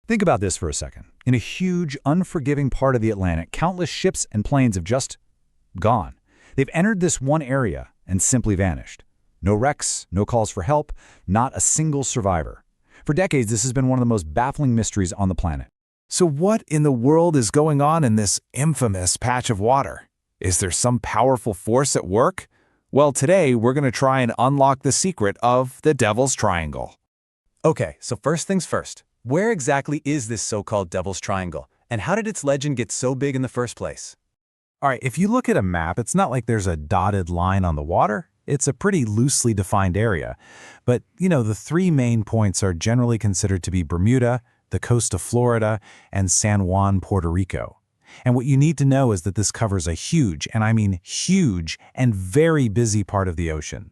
Think about this for a second. In a huge, unforgiving part of the Atlantic, countless ships and planes have just gone. They've entered this one area and simply vanished. No wrecks, no calls for help, not a single survivor. For decades, this has been one of the most baffling mysteries on the planet. So what in the world is going on in this infamous patch of water? Is there some powerful force at work? Well, today we're going to try and unlock the secret of the Devil's Triangle. Okay, so first things first. Where exactly is this so-called Devil's Triangle, and how did its legend get so big in the first place? All right, if you look at a map, it's not like there's a dotted line on the water. It's a pretty loosely defined area. But, the three main points are generally considered to be Bermuda, the coast of Florida, and San Juan, Puerto Rico. And what you need to know is that this covers a huge, and I mean huge, and very busy part of the ocean.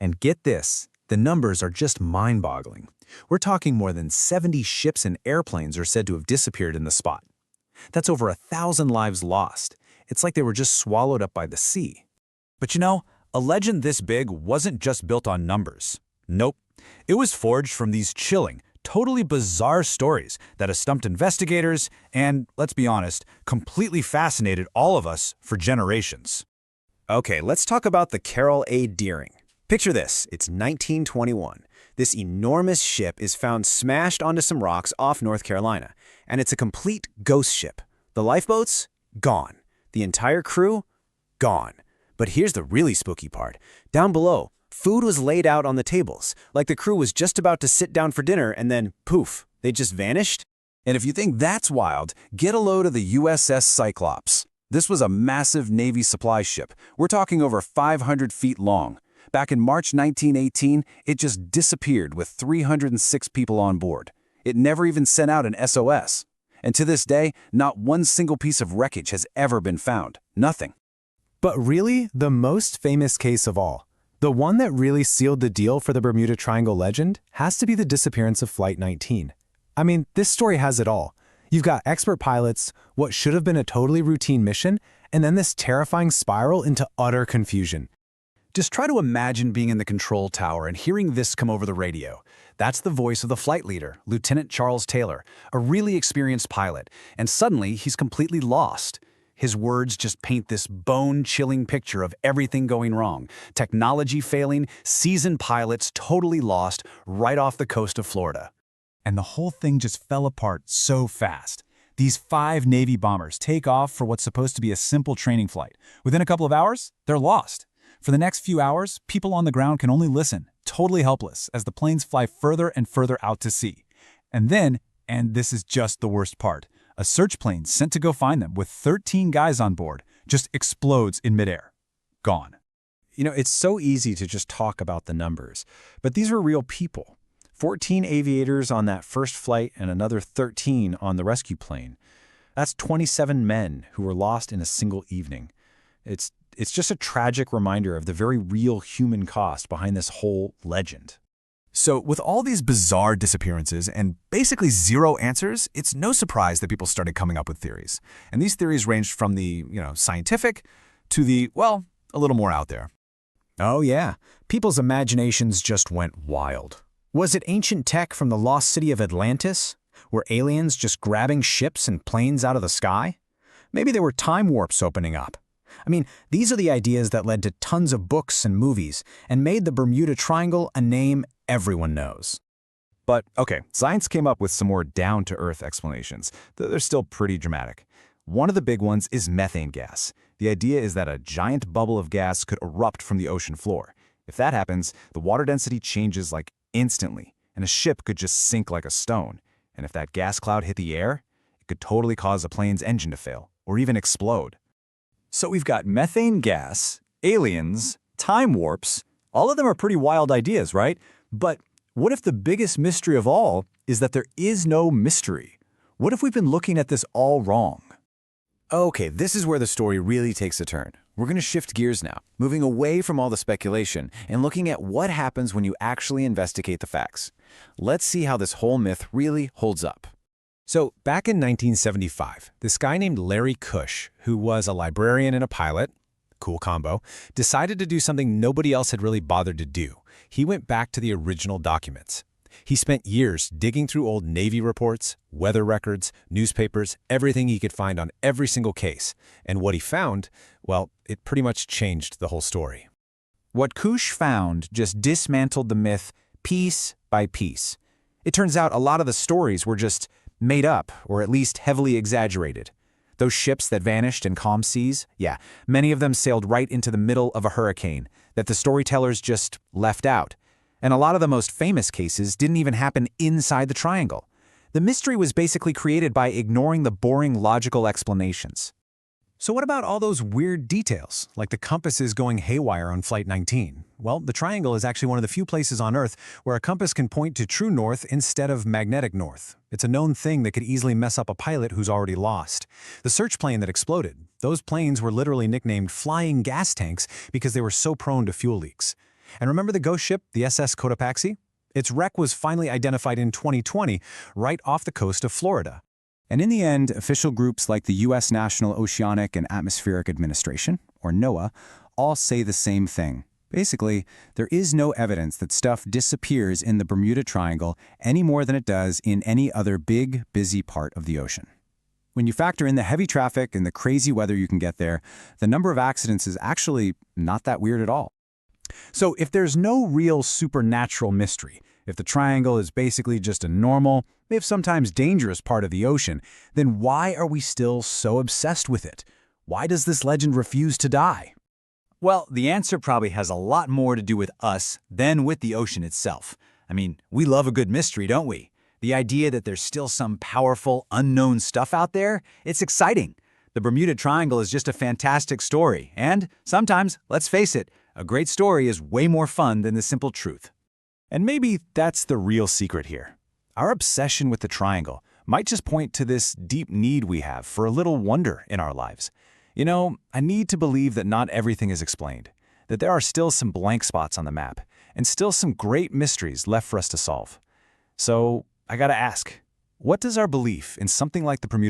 And get this, the numbers are just mind-boggling. We're talking more than 70 ships and airplanes are said to have disappeared in the spot. That's over 1,000 lives lost. It's like they were just swallowed up by the sea. But a legend this big wasn't just built on numbers. Nope. It was forged from these chilling, totally bizarre stories that have stumped investigators and, let's be honest, completely fascinated all of us for generations. Okay, let's talk about the Carol A. Deering. Picture this, it's 1921. This enormous ship is found smashed onto some rocks off North Carolina, and it's a complete ghost ship. The lifeboats? Gone. The entire crew? Gone. But here's the really spooky part. Down below, food was laid out on the tables, like the crew was just about to sit down for dinner and then, poof, they just vanished? And if you think that's wild, get a load of the USS Cyclops. This was a massive Navy supply ship. We're talking over 500 feet long. Back in March 1918, it just disappeared with 306 people on board. It never even sent out an SOS. And to this day, not one single piece of wreckage has ever been found. Nothing. But really, the most famous case of all, the one that really sealed the deal for the Bermuda Triangle legend, has to be the disappearance of Flight 19. I mean, this story has it all. You've got expert pilots, what should have been a totally routine mission, and then this terrifying spiral into utter confusion. Just try to imagine being in the control tower and hearing this come over the radio. That's the voice of the flight leader, Lieutenant Charles Taylor, a really experienced pilot, and suddenly he's completely lost. His words just paint this bone-chilling picture of everything going wrong. Technology failing, seasoned pilots totally lost right off the coast of Florida. And the whole thing just fell apart so fast. These 5 Navy bombers take off for what's supposed to be a simple training flight. Within a couple of hours, they're lost. For the next few hours, people on the ground can only listen, totally helpless, as the planes fly further and further out to sea. And then, and this is just the worst part, a search plane sent to go find them with 13 guys on board just explodes in midair. Gone. It's so easy to just talk about the numbers, but these were real people. 14 aviators on that first flight and another 13 on the rescue plane. That's 27 men who were lost in a single evening. It's just a tragic reminder of the very real human cost behind this whole legend. So with all these bizarre disappearances and basically zero answers, it's no surprise that people started coming up with theories. And these theories ranged from the, scientific to the, a little more out there. Oh yeah, people's imaginations just went wild. Was it ancient tech from the lost city of Atlantis? Were aliens just grabbing ships and planes out of the sky? Maybe there were time warps opening up. I mean, these are the ideas that led to tons of books and movies and made the Bermuda Triangle a name everyone knows. But, okay, science came up with some more down-to-earth explanations, though they're still pretty dramatic. One of the big ones is methane gas. The idea is that a giant bubble of gas could erupt from the ocean floor. If that happens, the water density changes like instantly, and a ship could just sink like a stone. And if that gas cloud hit the air, it could totally cause a plane's engine to fail, or even explode. So we've got methane gas, aliens, time warps. All of them are pretty wild ideas, right? But what if the biggest mystery of all is that there is no mystery? What if we've been looking at this all wrong? Okay, this is where the story really takes a turn. We're going to shift gears now, moving away from all the speculation and looking at what happens when you actually investigate the facts. Let's see how this whole myth really holds up. So back in 1975, this guy named Larry Cush, who was a librarian and a pilot, cool combo, decided to do something nobody else had really bothered to do. He went back to the original documents. He spent years digging through old Navy reports, weather records, newspapers, everything he could find on every single case. And what he found, well, it pretty much changed the whole story. What Kush found just dismantled the myth piece by piece. It turns out a lot of the stories were just made up, or at least heavily exaggerated. Those ships that vanished in calm seas, yeah, many of them sailed right into the middle of a hurricane that the storytellers just left out. And a lot of the most famous cases didn't even happen inside the triangle. The mystery was basically created by ignoring the boring logical explanations. So what about all those weird details, like the compasses going haywire on Flight 19? Well, the triangle is actually one of the few places on Earth where a compass can point to true north instead of magnetic north. It's a known thing that could easily mess up a pilot who's already lost. The search plane that exploded, those planes were literally nicknamed flying gas tanks because they were so prone to fuel leaks. And remember the ghost ship, the SS Cotopaxi? Its wreck was finally identified in 2020, right off the coast of Florida. And in the end, official groups like the U.S. National Oceanic and Atmospheric Administration, or NOAA, all say the same thing. Basically, there is no evidence that stuff disappears in the Bermuda Triangle any more than it does in any other big, busy part of the ocean. When you factor in the heavy traffic and the crazy weather you can get there, the number of accidents is actually not that weird at all. So if there's no real supernatural mystery, if the triangle is basically just a normal, if sometimes dangerous part of the ocean, then why are we still so obsessed with it? Why does this legend refuse to die? Well, the answer probably has a lot more to do with us than with the ocean itself. I mean, we love a good mystery, don't we? The idea that there's still some powerful, unknown stuff out there, it's exciting. The Bermuda Triangle is just a fantastic story, and sometimes, let's face it, a great story is way more fun than the simple truth. And maybe that's the real secret here. Our obsession with the triangle might just point to this deep need we have for a little wonder in our lives. You know, I need to believe that not everything is explained, that there are still some blank spots on the map, and still some great mysteries left for us to solve. So, I gotta ask, what does our belief in something like the Bermuda